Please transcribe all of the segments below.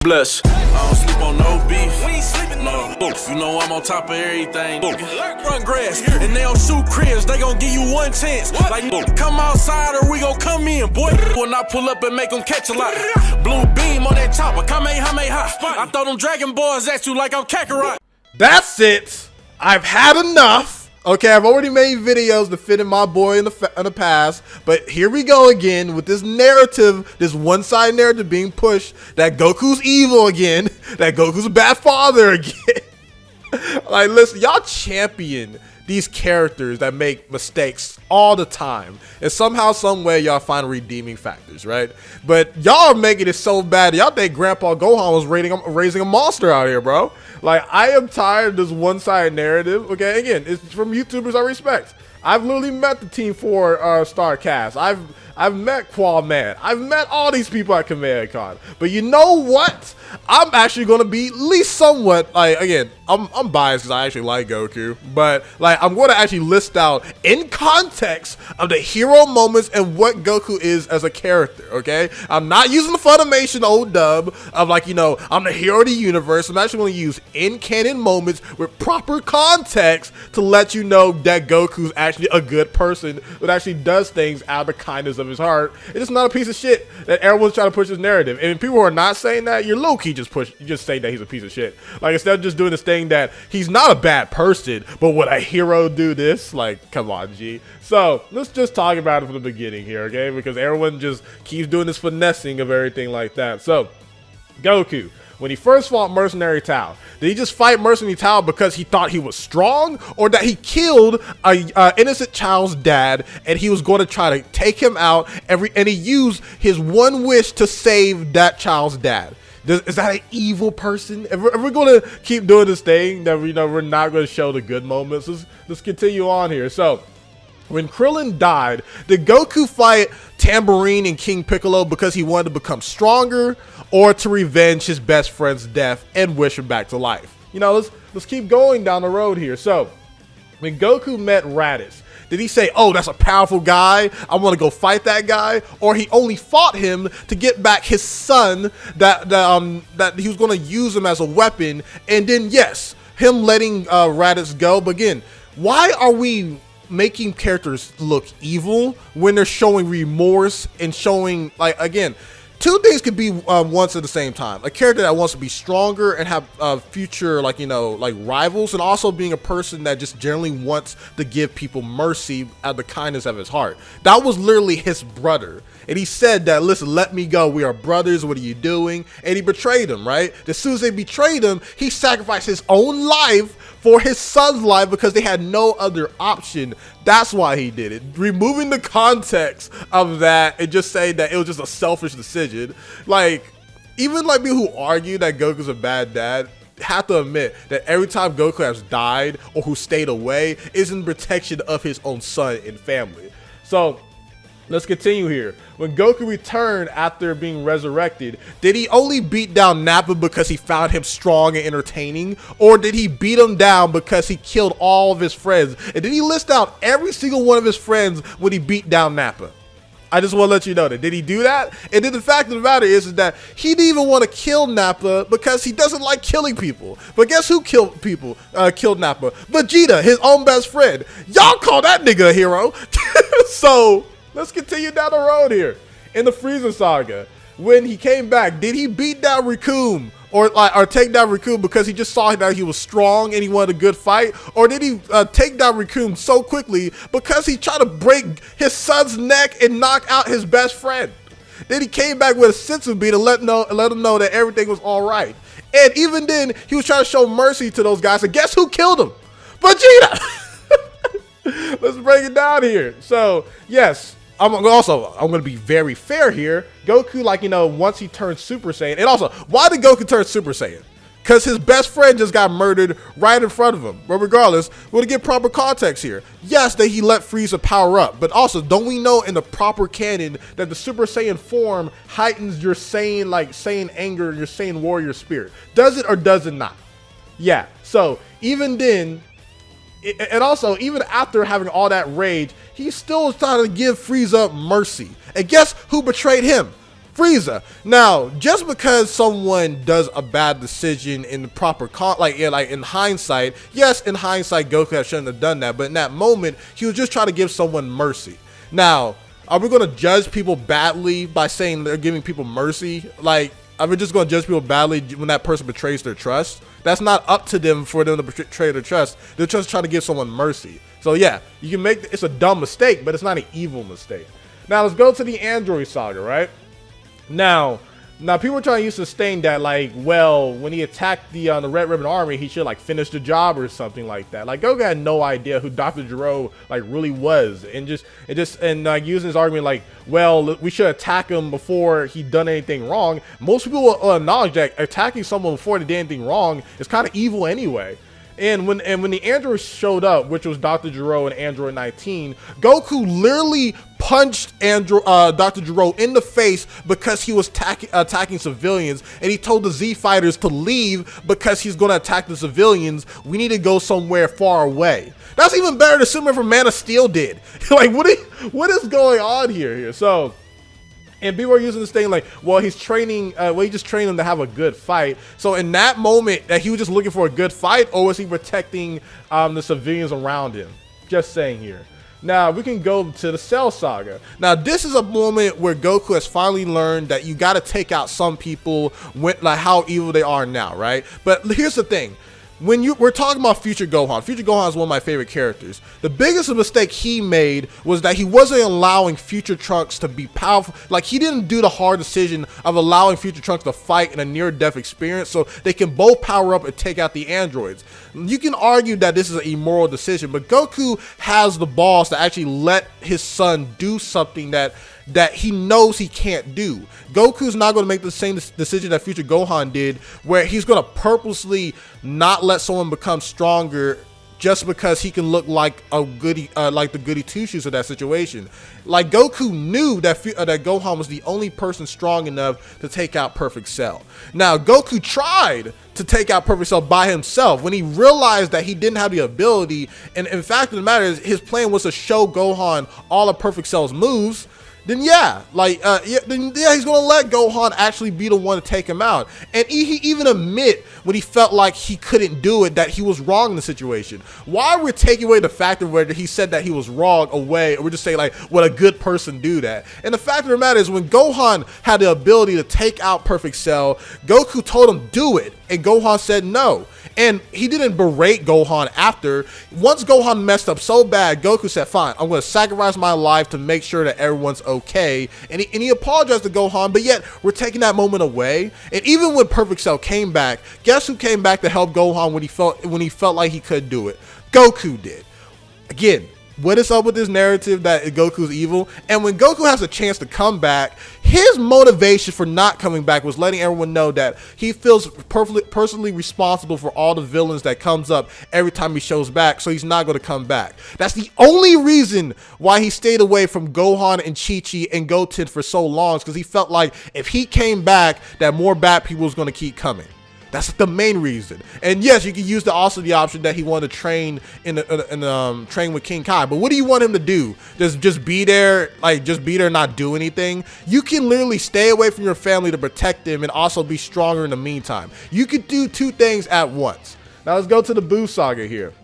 bless. I don't sleep on no beef. We ain't sleeping no. You know I'm on top of everything. Run grass and they don't shoot cribs. They gon' give you one chance. Like come outside or we gon' come in, boy. When I pull up and make them catch a lot. Blue beam on that chopper. Kamehameha. I throw them Dragon Balls at you like I'm Kakarot. That's it. I've had enough. Okay, I've already made videos to fit in my boy in the past, but here we go again with this narrative, this one-side narrative being pushed that Goku's evil again, that Goku's a bad father again. Like, listen, y'all champion these characters that make mistakes all the time, and somehow, some way, y'all find redeeming factors, right? But y'all are making it so bad. Y'all think Grandpa Gohan was raising a monster out here, bro. Like, I am tired of this one-sided narrative. Okay, again, it's from YouTubers I respect. I've literally met the Team 4 star cast. I've met Qualman. I've met all these people at Command Con. But you know what? I'm actually going to be at least somewhat, like, again, I'm biased because I actually like Goku. But, like, I'm going to actually list out in context of the hero moments and what Goku is as a character, okay? I'm not using the Funimation old dub of, like, you know, I'm the hero of the universe. I'm actually going to use in-canon moments with proper context to let you know that Goku's actually a good person that actually does things out of the kindness of his heart. It's just not a piece of shit that everyone's trying to push this narrative. And people who are not saying that, you're low-key just saying that he's a piece of shit. Like, instead of just doing this thing that he's not a bad person, but would a hero do this? Like, come on, G. So let's just talk about it from the beginning here, okay? Because everyone just keeps doing this finessing of everything like that. So, Goku, when he first fought Mercenary Tao, did he just fight Mercenary Tao because he thought he was strong, or that he killed a innocent child's dad and he was going to try to take him out and he used his one wish to save that child's dad? Is that an evil person? If we're going to keep doing this thing that we're not going to show the good moments, let's continue on here. So, when Krillin died, did Goku fight Tambourine and King Piccolo because he wanted to become stronger, or to revenge his best friend's death and wish him back to life? You know, let's keep going down the road here. So, when Goku met Raditz, did he say, oh, that's a powerful guy, I want to go fight that guy? Or he only fought him to get back his son, that he was going to use him as a weapon, and then, yes, him letting Raditz go? But again, why are we making characters look evil when they're showing remorse and showing, like, again, two things could be once at the same time. A character that wants to be stronger and have future, like, you know, like rivals, and also being a person that just generally wants to give people mercy out of the kindness of his heart. That was literally his brother. And he said that, listen, let me go. We are brothers. What are you doing? And he betrayed him, right? As soon as they betrayed him, he sacrificed his own life for his son's life because they had no other option. That's why he did it. Removing the context of that and just saying that it was just a selfish decision. Like, even like people who argue that Goku's a bad dad have to admit that every time Goku has died or who stayed away is in protection of his own son and family. So, let's continue here. When Goku returned after being resurrected, did he only beat down Nappa because he found him strong and entertaining? Or did he beat him down because he killed all of his friends? And did he list out every single one of his friends when he beat down Nappa? I just want to let you know that. Did he do that? And then the fact of the matter is that he didn't even want to kill Nappa because he doesn't like killing people. But guess who killed Nappa? Vegeta, his own best friend. Y'all call that nigga a hero. So, let's continue down the road here. In the Frieza saga, when he came back, did he beat down Recoome or take down Recoome because he just saw that he was strong and he wanted a good fight? Or did he take down Recoome so quickly because he tried to break his son's neck and knock out his best friend? Then he came back with a senzu bean to let him know that everything was all right. And even then, he was trying to show mercy to those guys. And guess who killed him? Vegeta! Let's break it down here. So, yes, I'm going to be very fair here. Goku, like, you know, once he turned Super Saiyan, and also, why did Goku turn Super Saiyan? Because his best friend just got murdered right in front of him. But regardless, we're going to get proper context here. Yes, that he let Frieza power up, but also, don't we know in the proper canon that the Super Saiyan form heightens your Saiyan, like, Saiyan anger, your Saiyan warrior spirit? Does it or does it not? Yeah, so, even then, and also, even after having all that rage, he still was trying to give Frieza mercy. And guess who betrayed him? Frieza. Now, just because someone does a bad decision in the proper like in hindsight, yes, in hindsight, Goku shouldn't have done that, but in that moment, he was just trying to give someone mercy. Now, are we going to judge people badly by saying they're giving people mercy? Like, are we just going to judge people badly when that person betrays their trust? That's not up to them for them to betray their trust. They're just trying to give someone mercy. So yeah, you can make, it's a dumb mistake, but it's not an evil mistake. Now let's go to the Android Saga, right? Now people are trying to use sustain that, like, well, when he attacked the Red Ribbon Army, he should like finish the job or something like that. Like, Goku had no idea who Dr. Gero like really was, and using his argument like, well, we should attack him before he done anything wrong. Most people will acknowledge that attacking someone before they did anything wrong is kind of evil anyway. And when the androids showed up, which was Dr. Gero and Android 19, Goku literally punched Dr. Gero in the face because he was attacking civilians, and he told the Z fighters to leave because he's going to attack the civilians. We need to go somewhere far away. That's even better than Superman from Man of Steel did. Like, what is going on here? So, and people are using this thing like, well, he's training, he just trained him to have a good fight. So in that moment, that he was just looking for a good fight, or was he protecting the civilians around him? Just saying here. Now we can go to the Cell Saga. Now this is a moment where Goku has finally learned that you got to take out some people, like how evil they are now, right? But here's the thing. When we're talking about Future Gohan is one of my favorite characters. The biggest mistake he made was that he wasn't allowing Future Trunks to be powerful. Like, he didn't do the hard decision of allowing Future Trunks to fight in a near-death experience so they can both power up and take out the androids. You can argue that this is an immoral decision, but Goku has the balls to actually let his son do something that he knows he can't do. Goku's not going to make the same decision that Future Gohan did, where he's going to purposely not let someone become stronger just because he can look like a goody, like the goody two shoes of that situation. Like, Goku knew that Gohan was the only person strong enough to take out Perfect Cell. Now, Goku tried to take out Perfect Cell by himself when he realized that he didn't have the ability. And in fact of the matter is, his plan was to show Gohan all of Perfect Cell's moves. Then he's gonna let Gohan actually be the one to take him out. And he even admit when he felt like he couldn't do it that he was wrong in the situation. Why we're taking away the fact of whether he said that he was wrong away, or we're just saying like, would a good person do that? And the fact of the matter is, when Gohan had the ability to take out Perfect Cell, Goku told him do it, and Gohan said no. And he didn't berate Gohan after. Once Gohan messed up so bad, Goku said, fine, I'm going to sacrifice my life to make sure that everyone's okay. And he apologized to Gohan, but yet we're taking that moment away. And even when Perfect Cell came back, guess who came back to help Gohan when he felt like he could do it? Goku did. Again, what is up with this narrative that Goku's evil? And when Goku has a chance to come back, his motivation for not coming back was letting everyone know that he feels personally responsible for all the villains that comes up every time he shows back, so he's not going to come back. That's the only reason why he stayed away from Gohan and Chi-Chi and Goten for so long, because he felt like if he came back, that more bad people was going to keep coming. That's the main reason. And yes, you can use the option that he wanted to train train with King Kai. But what do you want him to do? Just be there, and not do anything? You can literally stay away from your family to protect them and also be stronger in the meantime. You could do two things at once. Now let's go to the Buu Saga here.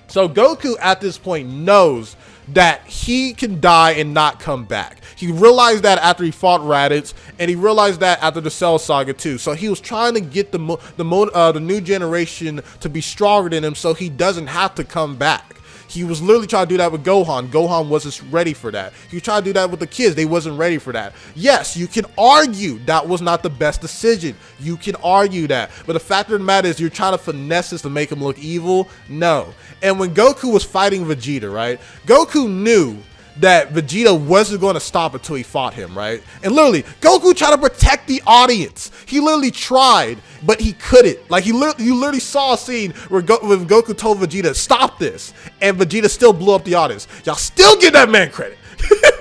So Goku at this point knows that he can die and not come back. He realized that after he fought Raditz, and he realized that after the Cell Saga too. So he was trying to get the new generation to be stronger than him, so he doesn't have to come back. He was literally trying to do that with Gohan. Gohan wasn't ready for that. He was trying to do that with the kids. They wasn't ready for that. Yes, you can argue that was not the best decision. You can argue that. But the fact of the matter is, you're trying to finesse this to make him look evil? No. And when Goku was fighting Vegeta, right? Goku knew that Vegeta wasn't going to stop until he fought him, right? And literally, Goku tried to protect the audience. He literally tried, but he couldn't. Like, you literally saw a scene where when Goku told Vegeta, stop this, and Vegeta still blew up the audience. Y'all still give that man credit.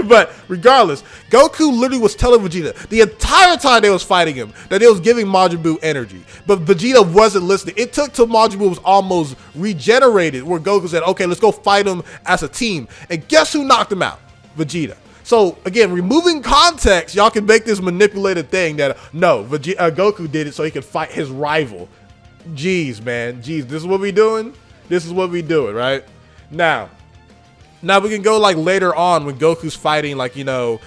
But regardless, Goku literally was telling Vegeta the entire time they was fighting him that they was giving Majin Buu energy, but Vegeta wasn't listening. It took till Majin Buu was almost regenerated where Goku said, okay, let's go fight him as a team. And guess who knocked him out? Vegeta. So again, removing context, y'all can make this manipulated thing that no, Goku did it so he could fight his rival. Jeez, man. Jeez, this is what we doing? This is what we doing, right? Now we can go like later on when Goku's fighting, like, you know,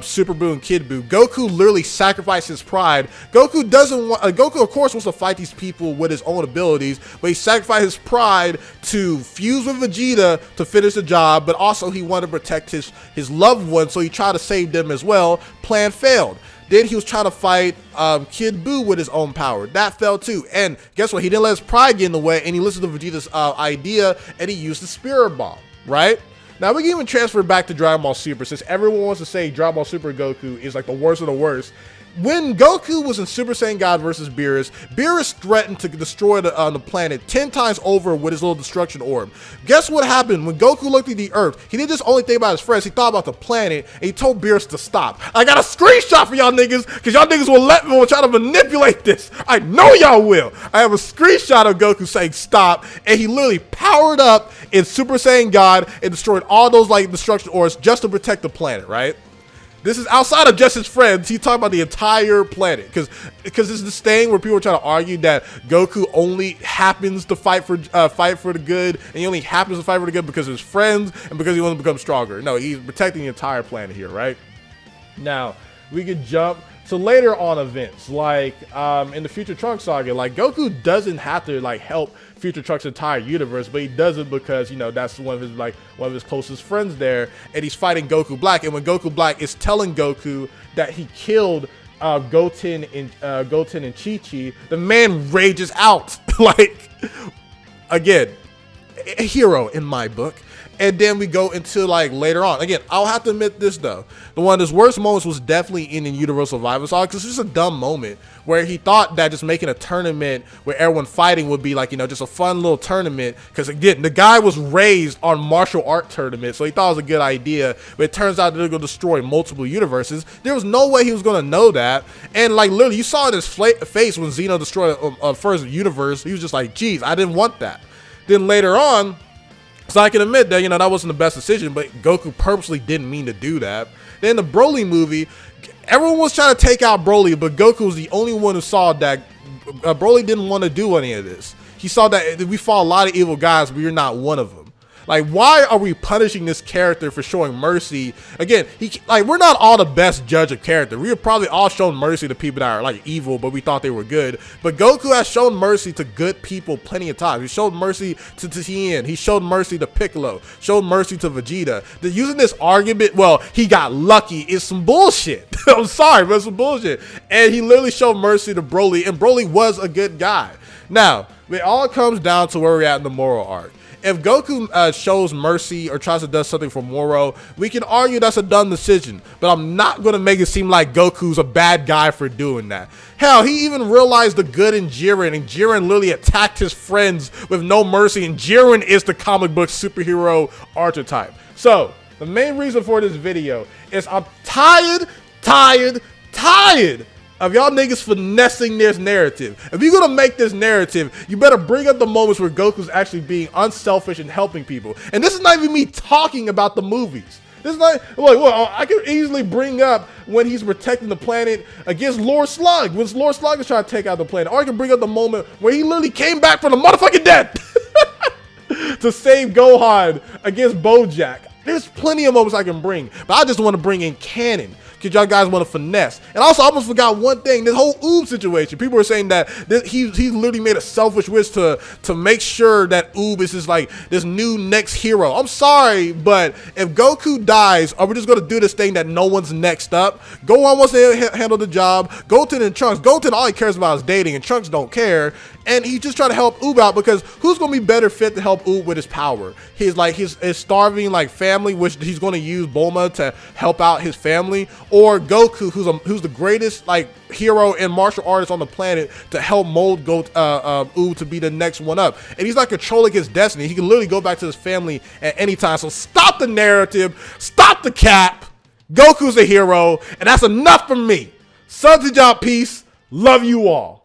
Super Buu and Kid Buu. Goku literally sacrificed his pride. Goku doesn't want, Goku of course wants to fight these people with his own abilities, but he sacrificed his pride to fuse with Vegeta to finish the job, but also he wanted to protect his loved ones, so he tried to save them as well. Plan failed. Then he was trying to fight Kid Buu with his own power. That fell too. And guess what? He didn't let his pride get in the way, and he listened to Vegeta's idea, and he used the Spirit Bomb, right? Now we can even transfer back to Dragon Ball Super, since everyone wants to say Dragon Ball Super Goku is like the worst of the worst. When Goku was in Super Saiyan God versus Beerus, Beerus threatened to destroy the planet 10 times over with his little destruction orb. Guess what happened when Goku looked at the Earth? He didn't just only think about his friends, he thought about the planet, and he told Beerus to stop. I got a screenshot for y'all niggas, because y'all niggas will try to manipulate this. I know y'all will. I have a screenshot of Goku saying stop, and he literally powered up in Super Saiyan God and destroyed all those like destruction orbs just to protect the planet, right? This is outside of just his friends. He's talking about the entire planet, because it's this thing where people are trying to argue that Goku only happens to fight for the good, and he only happens to fight for the good because of his friends and because he wants to become stronger. No, he's protecting the entire planet here, right? Now we could jump to later on events, like in the Future Trunks saga. Like, Goku doesn't have to like help Future Trunks' entire universe, but he does it because, you know, that's one of his closest friends there, and he's fighting Goku Black. And when Goku Black is telling Goku that he killed Goten and Chi-Chi, the man rages out. Like, again, a hero in my book. And then we go into like later on. Again, I'll have to admit this though. One of his worst moments was definitely in the Universal Survival Saga, because it's just a dumb moment where he thought that just making a tournament where everyone fighting would be like, you know, just a fun little tournament. Because again, the guy was raised on martial art tournament, so he thought it was a good idea. But it turns out they're going to destroy multiple universes. There was no way he was going to know that. And like literally, you saw in his face when Xeno destroyed first universe, he was just like, geez, I didn't want that. Then later on, so I can admit that, you know, that wasn't the best decision, but Goku purposely didn't mean to do that. Then the Broly movie, everyone was trying to take out Broly, but Goku was the only one who saw that Broly didn't want to do any of this. He saw that we fought a lot of evil guys, but you're not one of them. Like, why are we punishing this character for showing mercy? Again, we're not all the best judge of character. We have probably all shown mercy to people that are like evil, but we thought they were good. But Goku has shown mercy to good people plenty of times. He showed mercy to Tien. He showed mercy to Piccolo. Showed mercy to Vegeta. Using this argument, well, he got lucky, is some bullshit. I'm sorry, but it's some bullshit. And he literally showed mercy to Broly, and Broly was a good guy. Now, it all comes down to where we're at in the moral arc. If Goku shows mercy or tries to do something for Moro, we can argue that's a dumb decision, but I'm not going to make it seem like Goku's a bad guy for doing that. Hell, he even realized the good in Jiren, and Jiren literally attacked his friends with no mercy, and Jiren is the comic book superhero archetype. So, the main reason for this video is I'm tired of y'all niggas finessing this narrative. If you're gonna make this narrative, you better bring up the moments where Goku's actually being unselfish and helping people. And this is not even me talking about the movies. This is not like, well, I can easily bring up when he's protecting the planet against Lord Slug, when Lord Slug is trying to take out the planet. Or I can bring up the moment where he literally came back from the motherfucking dead to save Gohan against Bojack. There's plenty of moments I can bring, but I just want to bring in canon, because y'all guys want to finesse. And also, I almost forgot one thing, this whole Oob situation. People are saying that he literally made a selfish wish to make sure that Oob is just like this new next hero. I'm sorry, but if Goku dies, are we just going to do this thing that no one's next up? Gohan wants to handle the job. Goten and Trunks, Goten, all he cares about is dating, and Trunks don't care. And he's just trying to help Oob out, because who's going to be better fit to help Oob with his power? He's like his starving like family, which he's going to use Bulma to help out his family, or Goku, who's the greatest like hero and martial artist on the planet, to help mold Oob to be the next one up. And he's not controlling his destiny. He can literally go back to his family at any time. So stop the narrative, stop the cap. Goku's a hero, and that's enough for me. SonTj, peace. Love you all.